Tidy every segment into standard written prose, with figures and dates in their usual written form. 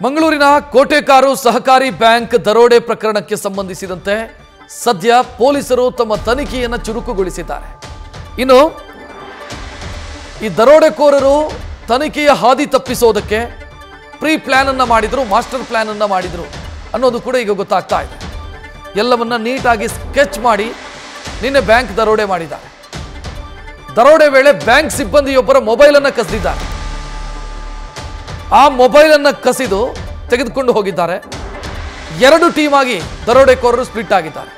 ಮಂಗಳೂರಿನ ಕೋಟೆಕಾರು ಸಹಕಾರಿ ಬ್ಯಾಂಕ್ ದರೋಡೆ ಪ್ರಕರಣಕ್ಕೆ ಸಂಬಂಧಿಸಿದಂತೆ ಸದ್ಯ ಪೊಲೀಸರು ತಮ್ಮ ತನಿಖೆಯನ್ನು ಚುರುಕುಗೊಳಿಸಿದ್ದಾರೆ. ಇನ್ನು ಈ ದರೋಡೆಕೋರರು ತನಿಖೆಯ ಹಾದಿ ತಪ್ಪಿಸೋದಕ್ಕೆ ಪ್ರೀ ಪ್ಲಾನ್ ಅನ್ನು ಮಾಡಿದ್ರು, ಮಾಸ್ಟರ್ ಪ್ಲಾನ್ ಅನ್ನು ಮಾಡಿದ್ರು ಅನ್ನೋದು ಕೂಡ ಈಗ ಗೊತ್ತಾಗ್ತಾ ಇದೆ. ಎಲ್ಲವನ್ನ ನೀಟಾಗಿ ಸ್ಕೆಚ್ ಮಾಡಿ ನಿನ್ನೆ ಬ್ಯಾಂಕ್ ದರೋಡೆ ಮಾಡಿದ್ದಾರೆ. ದರೋಡೆ ವೇಳೆ ಬ್ಯಾಂಕ್ ಸಿಬ್ಬಂದಿಯೊಬ್ಬರ ಮೊಬೈಲ್ ಅನ್ನು ಕಸಿದಿದ್ದಾರೆ. ಆ ಮೊಬೈಲ್ ಅನ್ನು ಕಸಿದು ತೆಗೆದುಕೊಂಡು ಹೋಗಿದ್ದಾರೆ. ಎರಡು ಟೀಮ್ ಆಗಿ ದರೋಡೆಕೋರರು ಸ್ಪ್ಲಿಟ್ ಆಗಿದ್ದಾರೆ.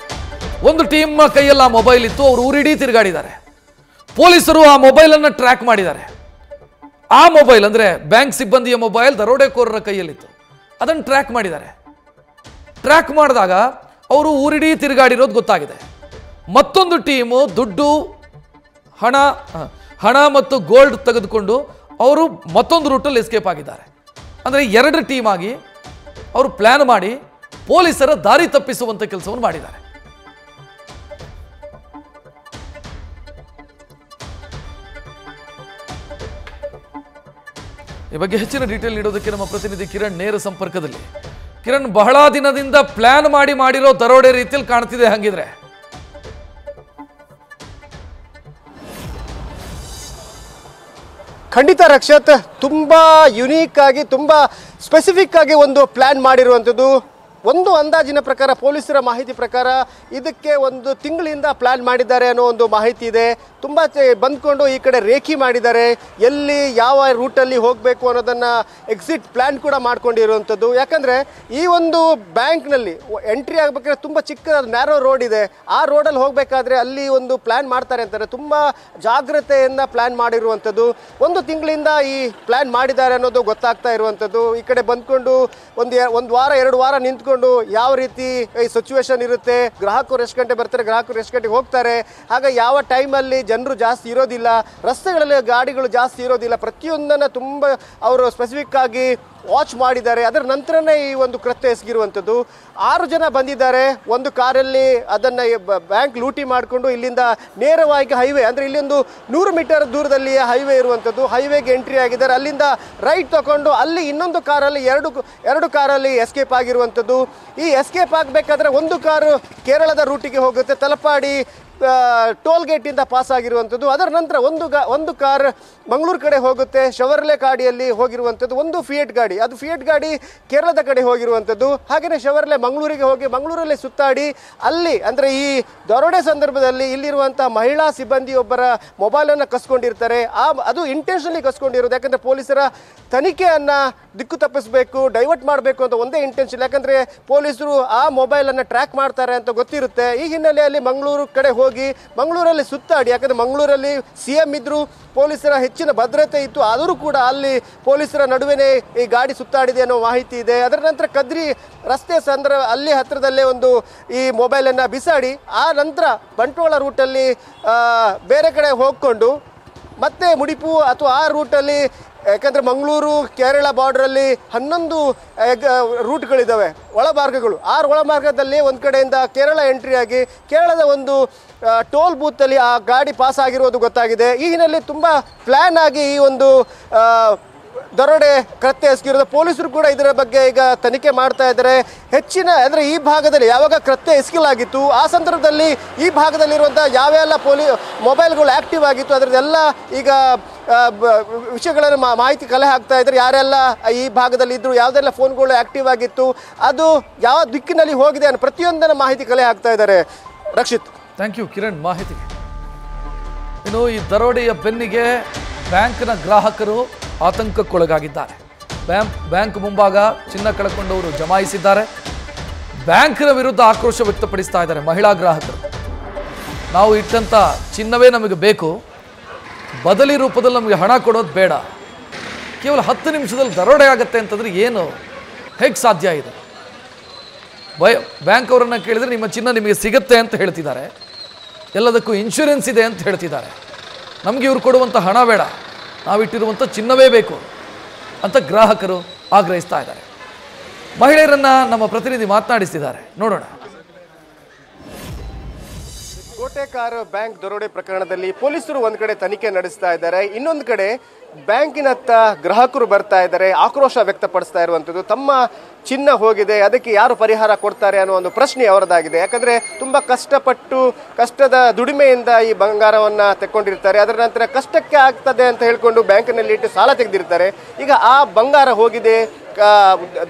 ಒಂದು ಟೀಮ್ ಕೈಯಲ್ಲಿ ಆ ಮೊಬೈಲ್ ಇತ್ತು, ಅವರು ಊರಿಡೀ ತಿರುಗಾಡಿದ್ದಾರೆ. ಪೊಲೀಸರು ಆ ಮೊಬೈಲ್ ಅನ್ನು ಟ್ರ್ಯಾಕ್ ಮಾಡಿದ್ದಾರೆ. ಆ ಮೊಬೈಲ್ ಅಂದ್ರೆ ಬ್ಯಾಂಕ್ ಸಿಬ್ಬಂದಿಯ ಮೊಬೈಲ್ ದರೋಡೆಕೋರರ ಕೈಯಲ್ಲಿತ್ತು, ಅದನ್ನು ಟ್ರ್ಯಾಕ್ ಮಾಡಿದ್ದಾರೆ. ಟ್ರ್ಯಾಕ್ ಮಾಡಿದಾಗ ಅವರು ಊರಿಡೀ ತಿರುಗಾಡಿರೋದು ಗೊತ್ತಾಗಿದೆ. ಮತ್ತೊಂದು ಟೀಮು ದುಡ್ಡು, ಹಣ ಮತ್ತು ಗೋಲ್ಡ್ ತೆಗೆದುಕೊಂಡು ಅವರು ಮತ್ತೊಂದು ರೂಟಲ್ಲಿ ಎಸ್ಕೇಪ್ ಆಗಿದ್ದಾರೆ. ಅಂದರೆ ಎರಡು ಟೀಮ್ ಆಗಿ ಅವರು ಪ್ಲಾನ್ ಮಾಡಿ ಪೊಲೀಸರ ದಾರಿ ತಪ್ಪಿಸುವಂತ ಕೆಲಸವನ್ನು ಮಾಡಿದ್ದಾರೆ. ಈ ಬಗ್ಗೆ ಹೆಚ್ಚಿನ ಡೀಟೇಲ್ ನೀಡೋದಕ್ಕೆ ನಮ್ಮ ಪ್ರತಿನಿಧಿ ಕಿರಣ್ ನೇರ ಸಂಪರ್ಕದಲ್ಲಿ. ಕಿರಣ್, ಬಹಳ ದಿನದಿಂದ ಪ್ಲಾನ್ ಮಾಡಿರೋ ದರೋಡೆ ರೀತಿಯಲ್ಲಿ ಕಾಣ್ತಿದೆ ಹಂಗಿದ್ರೆ. ಖಂಡಿತ ರಕ್ಷತ್, ತುಂಬಾ ಯುನೀಕ್ ಆಗಿ ತುಂಬಾ ಸ್ಪೆಸಿಫಿಕ್ ಆಗಿ ಒಂದು ಪ್ಲಾನ್ ಮಾಡಿರುವಂಥದ್ದು. ಒಂದು ಅಂದಾಜಿನ ಪ್ರಕಾರ, ಪೊಲೀಸರ ಮಾಹಿತಿ ಪ್ರಕಾರ ಇದಕ್ಕೆ ಒಂದು ತಿಂಗಳಿಂದ ಪ್ಲಾನ್ ಮಾಡಿದ್ದಾರೆ ಅನ್ನೋ ಒಂದು ಮಾಹಿತಿ ಇದೆ. ತುಂಬ ಬಂದ್ಕೊಂಡು ಈ ಕಡೆ ರೇಖಿ ಮಾಡಿದ್ದಾರೆ, ಎಲ್ಲಿ ಯಾವ ರೂಟಲ್ಲಿ ಹೋಗಬೇಕು ಅನ್ನೋದನ್ನು ಎಕ್ಸಿಟ್ ಪ್ಲಾನ್ ಕೂಡ ಮಾಡ್ಕೊಂಡಿರುವಂಥದ್ದು. ಯಾಕಂದರೆ ಈ ಒಂದು ಬ್ಯಾಂಕ್ನಲ್ಲಿ ಎಂಟ್ರಿ ಆಗಬೇಕಾದ್ರೆ ತುಂಬ ಚಿಕ್ಕ ನ್ಯಾರೋ ರೋಡ್ ಇದೆ. ಆ ರೋಡಲ್ಲಿ ಹೋಗಬೇಕಾದ್ರೆ ಅಲ್ಲಿ ಒಂದು ಪ್ಲಾನ್ ಮಾಡ್ತಾರೆ ಅಂತಾರೆ. ತುಂಬ ಜಾಗ್ರತೆಯಿಂದ ಪ್ಲಾನ್ ಮಾಡಿರುವಂಥದ್ದು. ಒಂದು ತಿಂಗಳಿಂದ ಈ ಪ್ಲಾನ್ ಮಾಡಿದ್ದಾರೆ ಅನ್ನೋದು ಗೊತ್ತಾಗ್ತಾ ಇರುವಂಥದ್ದು. ಈ ಕಡೆ ಬಂದ್ಕೊಂಡು ಒಂದು ವಾರ 2 ವಾರ ನಿಂತ್ಕೊಂಡು ಯಾವ ರೀತಿ ಈ ಸಿಚುವೇಶನ್ ಇರುತ್ತೆ, ಗ್ರಾಹಕರು ಎಷ್ಟು ಗಂಟೆ ಬರ್ತಾರೆ, ಗ್ರಾಹಕರು ಎಷ್ಟು ಗಂಟೆಗೆ ಹೋಗ್ತಾರೆ, ಹಾಗೆ ಯಾವ ಟೈಮಲ್ಲಿ ಜನರು ಜಾಸ್ತಿ ಇರೋದಿಲ್ಲ, ರಸ್ತೆಗಳಲ್ಲಿ ಗಾಡಿಗಳು ಜಾಸ್ತಿ ಇರೋದಿಲ್ಲ, ಪ್ರತಿಯೊಂದನ್ನು ತುಂಬ ಅವರು ಸ್ಪೆಸಿಫಿಕ್ ಆಗಿ ವಾಚ್ ಮಾಡಿದ್ದಾರೆ. ಅದರ ನಂತರನೇ ಈ ಒಂದು ಕೃತ್ಯ ಎಸಗಿರುವಂಥದ್ದು. 6 ಜನ ಬಂದಿದ್ದಾರೆ. ಒಂದು ಕಾರಲ್ಲಿ ಅದನ್ನು ಬ್ಯಾಂಕ್ ಲೂಟಿ ಮಾಡಿಕೊಂಡು ಇಲ್ಲಿಂದ ನೇರವಾಗಿ ಹೈವೇ, ಅಂದರೆ ಇಲ್ಲಿ ಒಂದು 100 ಮೀಟರ್ ದೂರದಲ್ಲಿ ಹೈವೇ ಇರುವಂಥದ್ದು, ಹೈವೇಗೆ ಎಂಟ್ರಿ ಆಗಿದ್ದಾರೆ. ಅಲ್ಲಿಂದ ರೈಟ್ ತಗೊಂಡು ಅಲ್ಲಿ ಇನ್ನೊಂದು ಕಾರಲ್ಲಿ ಎರಡು ಕಾರಲ್ಲಿ ಎಸ್ಕೇಪ್ ಆಗಿರುವಂಥದ್ದು. ಈ ಎಸ್ಕೇಪ್ ಆಗಬೇಕಾದ್ರೆ ಒಂದು ಕಾರು ಕೇರಳದ ರೂಟಿಗೆ ಹೋಗುತ್ತೆ, ತಲಪಾಡಿ ಟೋಲ್ ಗೇಟಿಂದ ಪಾಸ್ ಆಗಿರುವಂಥದ್ದು. ಅದರ ನಂತರ ಒಂದು ಕಾರ್ ಮಂಗಳೂರು ಕಡೆ ಹೋಗುತ್ತೆ, ಶವರ್ಲೆ ಗಾಡಿಯಲ್ಲಿ ಹೋಗಿರುವಂಥದ್ದು. ಒಂದು ಫಿಯೇಟ್ ಗಾಡಿ, ಅದು ಫಿಯೇಟ್ ಗಾಡಿ ಕೇರಳದ ಕಡೆ ಹೋಗಿರುವಂಥದ್ದು. ಹಾಗೆಯೇ ಶವರ್ಲೆ ಮಂಗಳೂರಿಗೆ ಹೋಗಿ ಮಂಗಳೂರಲ್ಲಿ ಸುತ್ತಾಡಿ ಅಲ್ಲಿ, ಅಂದರೆ ಈ ದರೋಡೆ ಸಂದರ್ಭದಲ್ಲಿ ಇಲ್ಲಿರುವಂಥ ಮಹಿಳಾ ಸಿಬ್ಬಂದಿಯೊಬ್ಬರ ಮೊಬೈಲನ್ನು ಕಸ್ಕೊಂಡಿರ್ತಾರೆ. ಅದು ಇಂಟೆನ್ಷನಲಿ ಕಸ್ಕೊಂಡಿರೋದು. ಯಾಕಂದರೆ ಪೊಲೀಸರ ತನಿಖೆಯನ್ನು ದಿಕ್ಕು ತಪ್ಪಿಸಬೇಕು, ಡೈವರ್ಟ್ ಮಾಡಬೇಕು ಅಂತ ಒಂದೇ ಇಂಟೆನ್ಷನ್. ಯಾಕಂದರೆ ಪೊಲೀಸರು ಆ ಮೊಬೈಲನ್ನು ಟ್ರ್ಯಾಕ್ ಮಾಡ್ತಾರೆ ಅಂತ ಗೊತ್ತಿರುತ್ತೆ. ಈ ಹಿನ್ನೆಲೆಯಲ್ಲಿ ಮಂಗಳೂರು ಕಡೆ ಹೋಗಿ ಮಂಗಳೂರಲ್ಲಿ ಸುತ್ತಾಡಿ, ಯಾಕಂದರೆ ಮಂಗಳೂರಲ್ಲಿ CM ಇದ್ದರು, ಪೊಲೀಸರ ಹೆಚ್ಚಿನ ಭದ್ರತೆ ಇತ್ತು, ಆದರೂ ಕೂಡ ಅಲ್ಲಿ ಪೊಲೀಸರ ನಡುವೆನೇ ಈ ಗಾಡಿ ಸುತ್ತಾಡಿದೆ ಅನ್ನೋ ಮಾಹಿತಿ ಇದೆ. ಅದರ ನಂತರ ಕದ್ರಿ ರಸ್ತೆ ಅಲ್ಲಿ ಹತ್ತಿರದಲ್ಲೇ ಒಂದು ಈ ಮೊಬೈಲನ್ನು ಬಿಸಾಡಿ ಆ ನಂತರ ಬಂಟ್ವಾಳ ರೂಟಲ್ಲಿ ಬೇರೆ ಕಡೆ ಹೋಗ್ಕೊಂಡು ಮತ್ತೆ ಮುಡಿಪು ಅಥವಾ ಆ ರೂಟಲ್ಲಿ, ಯಾಕಂದರೆ ಮಂಗಳೂರು ಕೇರಳ ಬಾರ್ಡ್ರಲ್ಲಿ 11 ರೂಟ್ಗಳಿದ್ದಾವೆ, ಒಳಮಾರ್ಗಗಳು. 6 ಒಳಮಾರ್ಗದಲ್ಲಿ ಒಂದು ಕಡೆಯಿಂದ ಕೇರಳ ಎಂಟ್ರಿ ಆಗಿ ಕೇರಳದ ಒಂದು ಟೋಲ್ ಬೂತಲ್ಲಿ ಆ ಗಾಡಿ ಪಾಸ್ ಆಗಿರೋದು ಗೊತ್ತಾಗಿದೆ. ಈ ಹಿನ್ನೆಲೆ ತುಂಬ ಪ್ಲ್ಯಾನ್ ಆಗಿ ಈ ಒಂದು ದರೋಡೆ ಕೃತ್ಯ ಎಸಗಿರೋದು. ಪೊಲೀಸರು ಕೂಡ ಇದರ ಬಗ್ಗೆ ಈಗ ತನಿಖೆ ಮಾಡ್ತಾ ಇದ್ದಾರೆ. ಹೆಚ್ಚಿನ ಅಂದರೆ ಈ ಭಾಗದಲ್ಲಿ ಯಾವಾಗ ಕೃತ್ಯ ಎಸಗಲಾಗಿತ್ತು ಆ ಸಂದರ್ಭದಲ್ಲಿ ಈ ಭಾಗದಲ್ಲಿರುವಂಥ ಯಾವೆಲ್ಲ ಮೊಬೈಲ್ಗಳು ಆ್ಯಕ್ಟಿವ್ ಆಗಿತ್ತು ಅದರದ್ದೆಲ್ಲ ಈಗ ವಿಷಯಗಳನ್ನು ಮಾಹಿತಿ ಕಲೆ ಹಾಕ್ತಾ ಇದ್ದಾರೆ. ಯಾರೆಲ್ಲ ಈ ಭಾಗದಲ್ಲಿ ಇದ್ದರು, ಯಾವುದೆಲ್ಲ ಫೋನ್ಗಳು ಆ್ಯಕ್ಟಿವ್ ಆಗಿತ್ತು, ಅದು ಯಾವ ದಿಕ್ಕಿನಲ್ಲಿ ಹೋಗಿದೆ ಅನ್ನೋ ಪ್ರತಿಯೊಂದನ್ನು ಮಾಹಿತಿ ಕಲೆ ಹಾಕ್ತಾ ಇದ್ದಾರೆ. ರಕ್ಷಿತ್, ಥ್ಯಾಂಕ್ ಯು ಕಿರಣ್ ಮಾಹಿತಿಗೆ. ಇನ್ನು ಈ ದರೋಡೆಯ ಬೆನ್ನಿಗೆ ಬ್ಯಾಂಕ್ನ ಗ್ರಾಹಕರು ಆತಂಕಕ್ಕೊಳಗಾಗಿದ್ದಾರೆ. ಬ್ಯಾಂಕ್ ಮುಂಭಾಗ ಚಿನ್ನ ಕಳ್ಕೊಂಡವರು ಜಮಾಯಿಸಿದ್ದಾರೆ. ಬ್ಯಾಂಕ್ನ ವಿರುದ್ಧ ಆಕ್ರೋಶ ವ್ಯಕ್ತಪಡಿಸ್ತಾ ಇದ್ದಾರೆ ಮಹಿಳಾ ಗ್ರಾಹಕರು. ನಾವು ಇಟ್ಟಂಥ ಚಿನ್ನವೇ ನಮಗೆ ಬೇಕು, ಬದಲಿ ರೂಪದಲ್ಲಿ ನಮಗೆ ಹಣ ಕೊಡೋದು ಬೇಡ. ಕೇವಲ 10 ನಿಮಿಷದಲ್ಲಿ ದರೋಡೆ ಆಗುತ್ತೆ ಅಂತಂದರೆ ಏನು, ಹೇಗೆ ಸಾಧ್ಯ ಇದೆ? ಬ್ಯಾಂಕ್ ಅವರನ್ನು ಕೇಳಿದರೆ ನಿಮ್ಮ ಚಿನ್ನ ನಿಮಗೆ ಸಿಗುತ್ತೆ ಅಂತ ಹೇಳ್ತಿದ್ದಾರೆ. ಎಲ್ಲದಕ್ಕೂ ಇನ್ಶೂರೆನ್ಸ್ ಇದೆ ಅಂತ ಹೇಳ್ತಿದ್ದಾರೆ. ನಮಗೆ ಇವರು ಕೊಡುವಂಥ ಹಣ ಬೇಡ, ನಾವಿಟ್ಟಿರುವಂಥ ಚಿನ್ನವೇ ಬೇಕು ಅಂತ ಗ್ರಾಹಕರು ಆಗ್ರಹಿಸ್ತಾ ಇದ್ದಾರೆ. ಮಹಿಳೆಯರನ್ನು ನಮ್ಮ ಪ್ರತಿನಿಧಿ ಮಾತನಾಡಿಸಿದ್ದಾರೆ, ನೋಡೋಣ. ಕೋಟೆಕಾರ್ ಬ್ಯಾಂಕ್ ದರೋಡೆ ಪ್ರಕರಣದಲ್ಲಿ ಪೊಲೀಸರು ಒಂದ್ ಕಡೆ ತನಿಖೆ ನಡೆಸ್ತಾ ಇದ್ದಾರೆ, ಇನ್ನೊಂದು ಕಡೆ ಬ್ಯಾಂಕಿನತ್ತ ಗ್ರಾಹಕರು ಬರ್ತಾ ಇದ್ದಾರೆ, ಆಕ್ರೋಶ ವ್ಯಕ್ತಪಡಿಸ್ತಾ ಇರುವಂಥದ್ದು. ತಮ್ಮ ಚಿನ್ನ ಹೋಗಿದೆ, ಅದಕ್ಕೆ ಯಾರು ಪರಿಹಾರ ಕೊಡ್ತಾರೆ ಅನ್ನೋ ಒಂದು ಪ್ರಶ್ನೆ ಅವರದಾಗಿದೆ. ಯಾಕಂದ್ರೆ ತುಂಬಾ ಕಷ್ಟಪಟ್ಟು ಕಷ್ಟದ ದುಡಿಮೆಯಿಂದ ಈ ಬಂಗಾರವನ್ನ ತೆಕ್ಕೊಂಡಿರ್ತಾರೆ, ಅದರ ನಂತರ ಕಷ್ಟಕ್ಕೆ ಆಗ್ತದೆ ಅಂತ ಹೇಳ್ಕೊಂಡು ಬ್ಯಾಂಕಿನಲ್ಲಿ ಇಟ್ಟು ಸಾಲ ತೆಗೆದಿರ್ತಾರೆ. ಈಗ ಆ ಬಂಗಾರ ಹೋಗಿದೆ,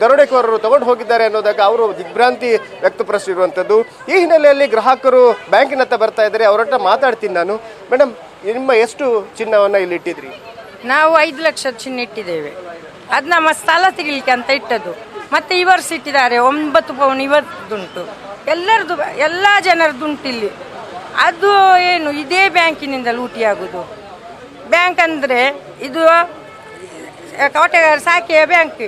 ದರೋಡೆಕೋರರು ತಗೊಂಡು ಹೋಗಿದ್ದಾರೆ ಅನ್ನೋದಾಗ ಅವರು ದಿಗ್ಭ್ರಾಂತಿ ವ್ಯಕ್ತಪಡಿಸಿರುವಂಥದ್ದು. ಈ ಹಿನ್ನೆಲೆಯಲ್ಲಿ ಗ್ರಾಹಕರು ಬ್ಯಾಂಕಿನತ್ತ ಬರ್ತಾ ಇದ್ದಾರೆ, ಅವರೊಟ್ಟ ಮಾತಾಡ್ತೀನಿ ನಾನು. ಮೇಡಮ್, ನಿಮ್ಮ ಎಷ್ಟು ಚಿನ್ನವನ್ನ ಇಲ್ಲಿ ಇಟ್ಟಿದ್ರಿ? ನಾವು 5 ಲಕ್ಷ ಚಿನ್ನ ಇಟ್ಟಿದ್ದೇವೆ. ಅದು ನಮ್ಮ ಸಾಲ ತೆಗಿಲಿಕ್ಕೆ ಅಂತ ಇಟ್ಟದ್ದು. ಮತ್ತೆ ಈ ವರ್ಷ ಇಟ್ಟಿದ್ದಾರೆ 9 ಪೌನ್ ಇವತ್ತುಂಟು, ಎಲ್ಲರದ್ದು ಎಲ್ಲ ಜನರದ್ದುಂಟು ಇಲ್ಲಿ. ಅದು ಏನು ಇದೇ ಬ್ಯಾಂಕಿನಿಂದ ಲೂಟಿಯಾಗುದು. ಬ್ಯಾಂಕ್ ಅಂದರೆ ಇದು ಕೋಟೆಗಾರ ಸಾಕೆಯ ಬ್ಯಾಂಕ್,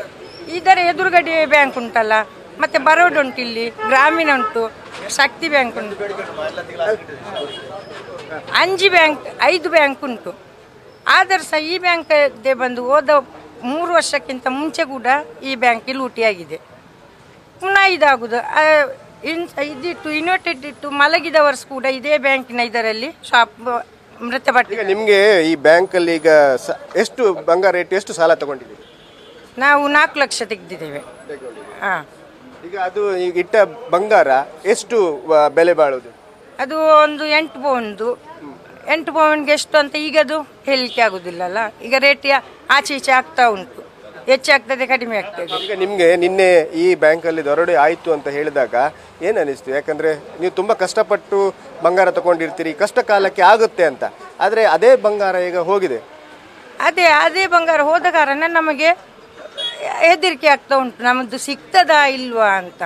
ಇದರ ಎದುರುಗಡೆ ಬ್ಯಾಂಕ್ ಉಂಟಲ್ಲ, ಮತ್ತೆ ಬರೋಡ್ ಉಂಟು, ಇಲ್ಲಿ ಗ್ರಾಮೀಣ ಉಂಟು, ಶಕ್ತಿ ಬ್ಯಾಂಕ್ ಉಂಟು, 5 ಬ್ಯಾಂಕ್ ಉಂಟು. ಆದರೂ ಸಹ ಈ ಬ್ಯಾಂಕ್ ಬಂದು ಹೋದ 3 ವರ್ಷಕ್ಕಿಂತ ಮುಂಚೆ ಕೂಡ ಈ ಬ್ಯಾಂಕ್ ಲೂಟಿಯಾಗಿದೆ. ಪುನಃ ಇದಾಗುದು. ಇದಿಟ್ಟು ಇನ್ವರ್ಟೆಡ್ ಇಟ್ಟು ಮಲಗಿದ ವರ್ಷ ಕೂಡ ಇದೇ ಬ್ಯಾಂಕಿನ ಇದರಲ್ಲಿ ಶಾಪ್ ಮೃತಪಟ್ಟಿದೆ. ನಿಮಗೆ ಈ ಬ್ಯಾಂಕ್ ಅಲ್ಲಿ ಈಗ ಎಷ್ಟು ಬಂಗಾರ ರೇಟ್, ಎಷ್ಟು ಸಾಲ ತಗೊಂಡಿದ್ದೀರಿ? ನಾವು 4 ಲಕ್ಷ ತೆಗೆದಿದ್ದೇವೆ. ಈಗ ಅದು ಈಗ ಇಟ್ಟ ಬಂಗಾರ ಎಷ್ಟು ಬೆಲೆ ಬಾಳುದು? ಅದು ಒಂದು 8 ಪೌಂಡು. 8 ಪೌಂಡ್ಗೆ ಎಷ್ಟು ಅಂತ ಈಗ ಅದು ಹೇಳಲಿಕ್ಕೆ ಆಗುದಿಲ್ಲಲ್ಲ. ಈಗ ರೇಟ್ ಆಚೆ ಈಚೆ ಆಗ್ತಾ ಉಂಟು, ಹೆಚ್ಚಾಗ್ತದೆ ಕಡಿಮೆ ಆಗ್ತದೆ. ಈಗ ನಿಮ್ಗೆ ನಿನ್ನೆ ಈ ಬ್ಯಾಂಕ್ ಅಲ್ಲಿ ದರೋಡೆ ಆಯ್ತು ಅಂತ ಹೇಳಿದಾಗ ಏನ್ ಅನಿಸ್ತು? ಯಾಕಂದ್ರೆ ನೀವು ತುಂಬಾ ಕಷ್ಟಪಟ್ಟು ಬಂಗಾರ ತಗೊಂಡಿರ್ತೀರಿ, ಕಷ್ಟ ಕಾಲಕ್ಕೆ ಆಗುತ್ತೆ ಅಂತ. ಆದ್ರೆ ಅದೇ ಬಂಗಾರ ಈಗ ಹೋಗಿದೆ. ಅದೇ ಬಂಗಾರ ಹೋದ ಕಾರಣ ನಮಗೆ ಹೆದರಿಕೆ ಆಗ್ತಾ ಉಂಟು, ನಮ್ಮದು ಸಿಗ್ತದಾ ಇಲ್ವಾ ಅಂತ.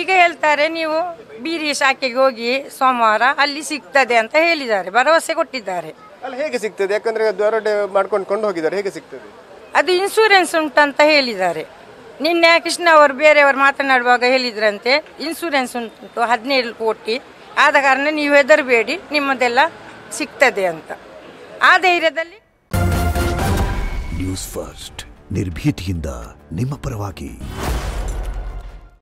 ಈಗ ಹೇಳ್ತಾರೆ ನೀವು ಬೀರಿ ಶಾಖೆಗೆ ಹೋಗಿ ಸೋಮವಾರ ಅಲ್ಲಿ ಸಿಗ್ತದೆ ಅಂತ ಹೇಳಿದ್ದಾರೆ, ಭರವಸೆ ಕೊಟ್ಟಿದ್ದಾರೆ. ಅಲ್ಲಿ ಹೇಗೆ ಸಿಗ್ತದೆ? ಯಾಕಂದ್ರೆ ದರೋಡೆ ಮಾಡ್ಕೊಂಡು ಹೋಗಿದ್ದಾರೆ, ಹೇಗೆ ಸಿಗ್ತದೆ? ಅದು ಇನ್ಸೂರೆನ್ಸ್ ಉಂಟಂತ ಹೇಳಿದ್ದಾರೆ. ನಿನ್ನೆ ಕೃಷ್ಣ ಅವರು ಬೇರೆಯವರು ಮಾತನಾಡುವಾಗ ಹೇಳಿದ್ರಂತೆ ಇನ್ಸೂರೆನ್ಸ್ ಉಂಟು 17 ಕೋಟಿ, ಆದ ಕಾರಣ ನೀವು ಹೆದರಬೇಡಿ, ನಿಮ್ಮದೆಲ್ಲ ಸಿಗ್ತದೆ ಅಂತ. ಆ ಧೈರ್ಯದಲ್ಲಿ ನ್ಯೂಸ್ ಫಸ್ಟ್ ನಿರ್ಭೀತಿಯಿಂದ ನಿಮ್ಮ ಪರವಾಗಿ.